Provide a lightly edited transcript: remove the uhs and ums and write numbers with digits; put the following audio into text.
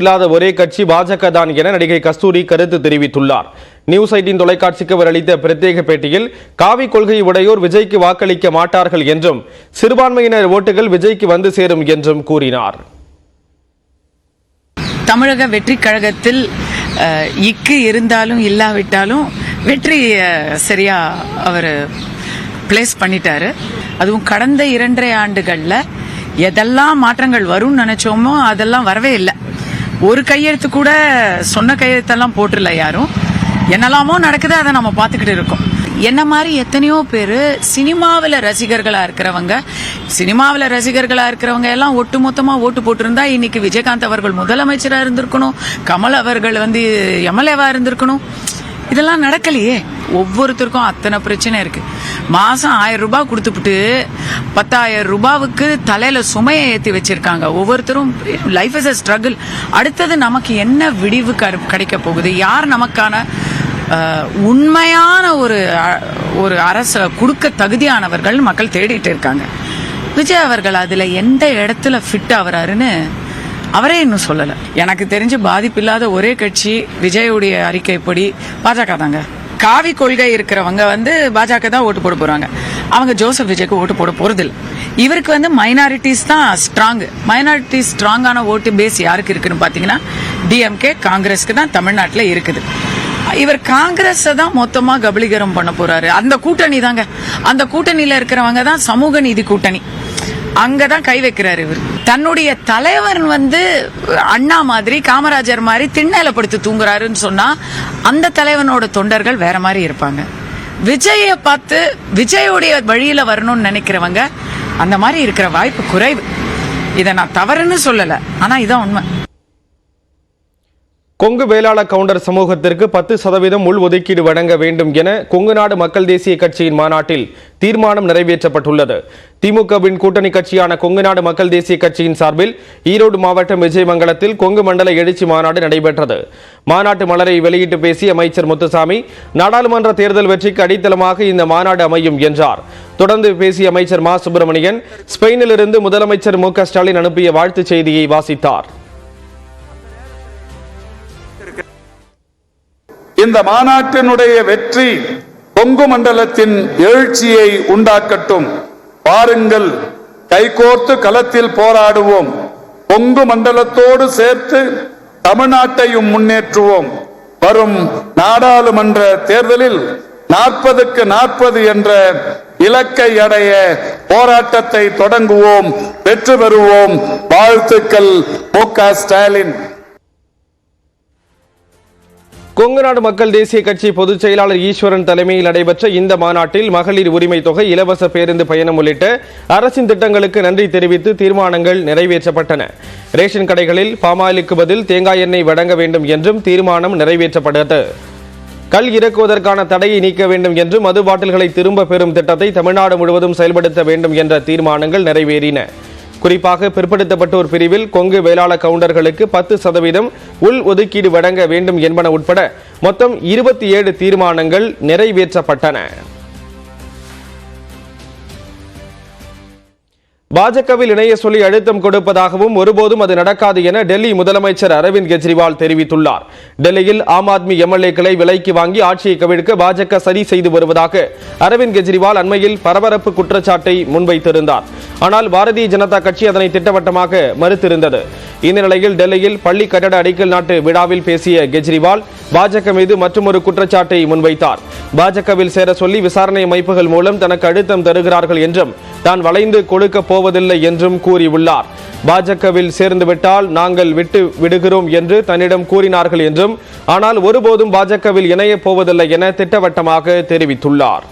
இல்லாத ஒரே கட்சி பாஜக தான் என நடிகை கஸ்தூரி கருத்து தெரிவித்துள்ளார். நியூஸ் 18 தொலைக்காட்சிக்கு அவர் அளித்த பிரத்யேக பேட்டியில் காவி கொள்கை உடையோர் விஜய்க்கு வாக்களிக்க மாட்டார்கள் என்றும் சிறுபான்மையினர் ஓட்டுகள் விஜய்க்கு வந்து சேரும் என்றும் கூறினார். தமிழக வெற்றி கழகத்தில் இக்கு இருந்தாலும் இல்லாவிட்டாலும் வெற்றி சரியா அவர் பிளேஸ் பண்ணிட்டாரு. அதுவும் கடந்த 2.5 ஆண்டுகள்ல எதெல்லாம் மாற்றங்கள் வரும்னு நினைச்சோமோ அதெல்லாம் வரவே இல்லை. ஒரு கையெழுத்து கூட சொன்ன கையெழுத்தெல்லாம் போட்டுல யாரும். என்னெல்லாமோ நடக்குது, அதை நம்ம பார்த்துக்கிட்டு இருக்கோம். என்ன மாதிரி எத்தனையோ பேர் சினிமாவில் ரசிகர்களா இருக்கிறவங்க எல்லாம் ஒட்டுமொத்தமா ஓட்டு போட்டிருந்தா இன்னைக்கு விஜயகாந்த் அவர்கள் முதலமைச்சராக இருந்திருக்கணும், கமல் அவர்கள் எம்எல்ஏவா இருந்திருக்கணும். இதெல்லாம் நடக்கலையே. ஒவ்வொருத்தருக்கும் அத்தனை பிரச்சனை இருக்கு. மாசம் 1000 ரூபாய் கொடுத்துட்டு 10,000 ரூபாவுக்கு தலையில சுமையை ஏற்றி வச்சிருக்காங்க. ஒவ்வொருத்தரும் லைஃப் இஸ் a ஸ்ட்ரகிள். அடுத்தது நமக்கு என்ன விடிவு கிடைக்க போகுது? யார் நமக்கான உண்மையான ஒரு அரசை கொடுக்க தகுதியானவர்கள் மக்கள் தேடிட்டு இருக்காங்க. விஜய் அவர்கள் அதுல எந்த இடத்துல ஃபிட் ஆகிறாருன்னு அவரே இன்னும் சொல்லல. எனக்கு தெரிஞ்சு பாதிப்பில்லாத ஒரே கட்சி விஜயுடைய அறிக்கைப்படி பாஜக தாங்க. காவி கொள்கை இருக்கிறவங்க பாஜக தான் ஓட்டு போட போறாங்க. அவங்க ஜோசப் விஜய்க்கு ஓட்டு போட போறதில்லை. இவருக்கு மைனாரிட்டிஸ் தான் ஸ்ட்ராங். மைனாரிட்டிஸ் ஸ்ட்ராங்கான ஓட்டு பேஸ் யாருக்கு இருக்குன்னு பாத்தீங்கன்னா டிஎம்கே காங்கிரஸ்க்கு தான் தமிழ்நாட்டில் இருக்குது. இவர் காங்கிரஸ் தான் மொத்தமா கபலீகரம் பண்ண போறாரு. அந்த கூட்டணி தாங்க. அந்த கூட்டணியில இருக்கிறவங்க தான் சமூக நீதி கூட்டணி. அங்கதான் கை வைக்கிறாரு இவர். தன்னுடைய தலைவர் அண்ணா மாதிரி காமராஜர் மாதிரி திண்ணையில படுத்து தூங்குறாருன்னு சொன்னா அந்த தலைவனோட தொண்டர்கள் வேற மாதிரி இருப்பாங்க. விஜயை பார்த்து விஜயோடைய வழியில வரணும்னு நினைக்கிறவங்க அந்த மாதிரி இருக்கிற வாய்ப்பு குறைவு. இதை நான் தவறுன்னு சொல்லல, ஆனா இதான் உண்மை. கொங்கு வேளாள கவுண்டர் சமூகத்திற்கு 10% உள் ஒதுக்கீடு வழங்க வேண்டும் என கொங்கு நாடு மக்கள் தேசிய கட்சியின் மாநாட்டில் தீர்மானம் நிறைவேற்றப்பட்டுள்ளது. திமுகவின் கூட்டணி கட்சியான கொங்கு நாடு மக்கள் தேசிய கட்சியின் சார்பில் ஈரோடு மாவட்டம் விஜயமங்கலத்தில் கொங்கு மண்டல எழுச்சி மாநாடு நடைபெற்றது. மாநாட்டு மலரை வெளியிட்டு பேசிய அமைச்சர் முத்துசாமி, நாடாளுமன்ற தேர்தல் வெற்றிக்கு அடித்தளமாக இந்த மாநாடு அமையும் என்றார். தொடர்ந்து பேசிய அமைச்சர் மா சுப்பிரமணியன் ஸ்பெயினிலிருந்து முதலமைச்சர் மு க ஸ்டாலின் அனுப்பிய வாழ்த்துச் செய்தியை வாசித்தார். இந்த மாநாட்டினுடைய வெற்றி கொங்கு மண்டலத்தின் எழுச்சியை உண்டாக்கட்டும். பாருங்கள், கைகோர்த்து களத்தில் போராடுவோம். கொங்கு மண்டலத்தோடு சேர்த்து தமிழ்நாட்டையும் முன்னேற்றுவோம். வரும் நாடாளுமன்ற தேர்தலில் 40க்கு 40 என்ற இலக்கை அடைய போராட்டத்தை தொடங்குவோம். வெற்றி பெறுவோம். வாழ்த்துக்கள். மு க ஸ்டாலின். கொங்கு நாடு மக்கள் தேசிய கட்சி பொதுச் செயலாளர் ஈஸ்வரன் தலைமையில் நடைபெற்ற இந்த மாநாட்டில் மகளிர் உரிமை தொகை, இலவச பேருந்து பயணம் உள்ளிட்ட அரசின் திட்டங்களுக்கு நன்றி தெரிவித்து தீர்மானங்கள் நிறைவேற்றப்பட்டன. ரேஷன் கடைகளில் பாமாயிலுக்கு பதில் தேங்காய் எண்ணெய் வழங்க வேண்டும் என்றும் தீர்மானம் நிறைவேற்றப்பட்டது. கல் இறக்குவதற்கான தடையை நீக்க வேண்டும் என்றும் மது பாட்டில்களை திரும்ப பெறும் திட்டத்தை தமிழ்நாடு முழுவதும் செயல்படுத்த வேண்டும் என்ற தீர்மானங்கள் நிறைவேறின. குறிப்பாக பிற்படுத்தப்பட்டோர் பிரிவில் கொங்கு வேளாள கவுண்டர்களுக்கு 10% உள் ஒதுக்கீடு வழங்க வேண்டும் என்பன உட்பட மொத்தம் 27 தீர்மானங்கள் நிறைவேற்றப்பட்டன. பாஜகவில் இணைய சொல்லி அழுத்தம் கொடுப்பதாகவும் ஒருபோதும் அது நடக்காது என டெல்லி முதலமைச்சர் அரவிந்த் கெஜ்ரிவால் தெரிவித்துள்ளார். டெல்லியில் ஆம் ஆத்மி எம்எல்ஏக்களை விலைக்கு வாங்கி ஆட்சியை கவிழ்க்க பாஜக சதி செய்து வருவதாக அரவிந்த் கெஜ்ரிவால் அண்மையில் பரபரப்பு குற்றச்சாட்டை முன்வைத்திருந்தார். ஆனால் பாரதிய ஜனதா கட்சி அதனை திட்டவட்டமாக மறுத்திருந்தது. இந்த நிலையில் டெல்லியில் பள்ளி கட்டட அடிக்கல் நாட்டு விழாவில் பேசிய கெஜ்ரிவால் பாஜக மீது மற்றொரு குற்றச்சாட்டை முன்வைத்தார். பாஜகவில் சேர சொல்லி விசாரணை அமைப்புகள் மூலம் தனக்கு அழுத்தம் தருகிறார்கள் என்றும் தான் வளைந்து கொடுக்க போவதில்லை என்றும் கூறியுள்ளார். பாஜகவில் சேர்ந்துவிட்டால் நாங்கள் விட்டு விடுகிறோம் என்று தன்னிடம் கூறினார்கள் என்றும், ஆனால் ஒருபோதும் பாஜகவில் இணைய போவதில்லை என திட்டவட்டமாக தெரிவித்துள்ளார்.